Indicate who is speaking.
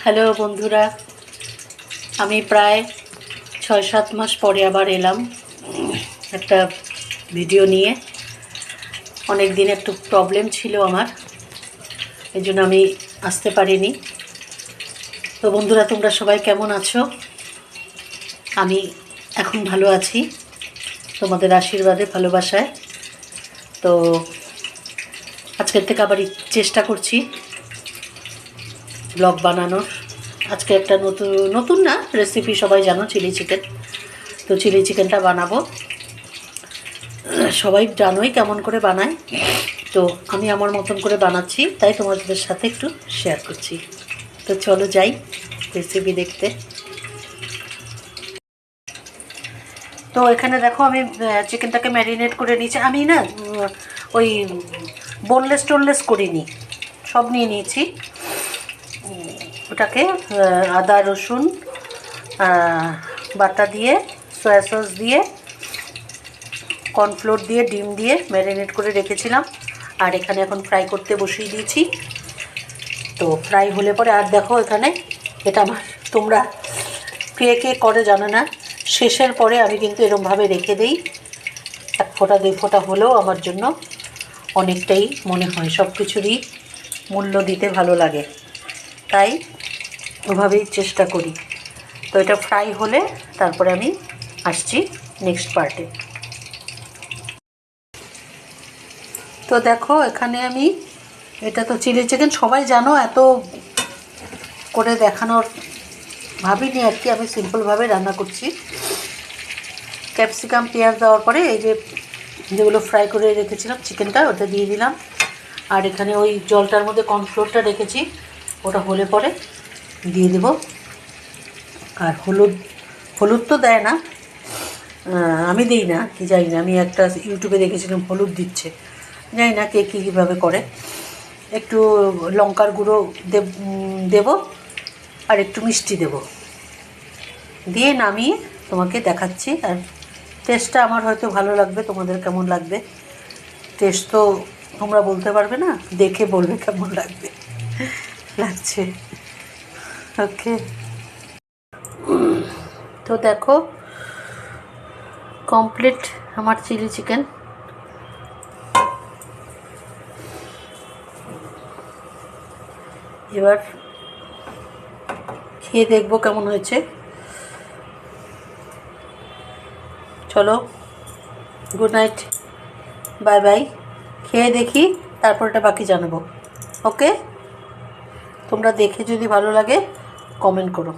Speaker 1: Hello বন্ধুরা, আমি প্রায় ৬-৭ মাস পরে আবার এলাম একটা ভিডিও নিয়ে। অনেক দিন একটু প্রবলেম ছিল আমার, এই জন্য আমি আসতে পারিনি। তো বন্ধুরা, তোমরা সবাই কেমন আছো? আমি এখন ভালো আছি, তোমাদের আশীর্বাদে, ভালোবাসায়। তো আজকের থেকে আবার চেষ্টা করছি ব্লগ বানানোর। আজকে একটা নতুন না রেসিপি, সবাই জানো, চিলি চিকেন। তো চিলি চিকেনটা বানাবো। সবাই জানোই কেমন করে বানায়, তো আমি আমার মতন করে বানাচ্ছি, তাই তোমাদের সাথে একটু শেয়ার করছি। তো চলো যাই রেসিপি দেখতে। তো এখানে দেখো, আমি চিকেনটাকে ম্যারিনেট করে নিয়েছি। আমি না ওই বোনলেস করিনি, সব নিয়ে নিয়েছি। ওটাকে আদা রসুন বাটা দিয়ে, সয়া সস দিয়ে, কর্নফ্লোর দিয়ে, ডিম দিয়ে ম্যারিনেট করে রেখেছিলাম। আর এখানে এখন ফ্রাই করতে বসিয়ে দিয়েছি। তো ফ্রাই হলে পরে, আর দেখো এখানে, এটা আমার, তোমরা কে কে করে জানো না, শেষের পরে আমি কিন্তু এরমভাবে রেখে দিই। 1 ফোঁটা 2 ফোঁটা হলেও আমার জন্য অনেকটাই মনে হয়। সব কিছুরই মূল্য দিতে ভালো লাগে, তাই ওভাবেই চেষ্টা করি। তো এটা ফ্রাই হলে তারপরে আমি আসছি নেক্সট পার্টে। তো দেখো এখানে আমি, এটা তো চিলি চিকেন, সবাই জানো, এত করে দেখানোর ভাবিনি আর কি। আমি সিম্পলভাবে রান্না করছি। ক্যাপসিকাম, পেঁয়াজ দেওয়ার পরে এই যেগুলো ফ্রাই করে রেখেছিলাম চিকেনটা, ওটা দিয়ে দিলাম। আর এখানে ওই জলটার মধ্যে কর্নফ্লোরটা রেখেছি, ওটা হলে পরে দিয়ে দেব। আর হলুদ তো দেয় না, আমি দিই না, কি জানি না, আমি একটা ইউটিউবে দেখেছিলাম হলুদ দিচ্ছে, জানি না কে কীভাবে করে। একটু লঙ্কার গুঁড়ো দেব, আর একটু মিষ্টি দেব, দিয়ে নামিয়ে তোমাকে দেখাচ্ছি। আর টেস্টটা আমার হয়তো ভালো লাগবে, তোমাদের কেমন লাগবে টেস্ট তো তোমরা বলতে পারবে না, দেখে বলবে কেমন লাগছে। ওকে, তো দেখো কমপ্লিট আমার চিলি চিকেন। এবার খেয়ে দেখবো কেমন হয়েছে। চলো, গুড নাইট, বাই বাই। খেয়ে দেখি, তারপর এটা বাকি জানাবো। ওকে, তোমরা দেখে যদি ভালো লাগে কমেন্ট করো।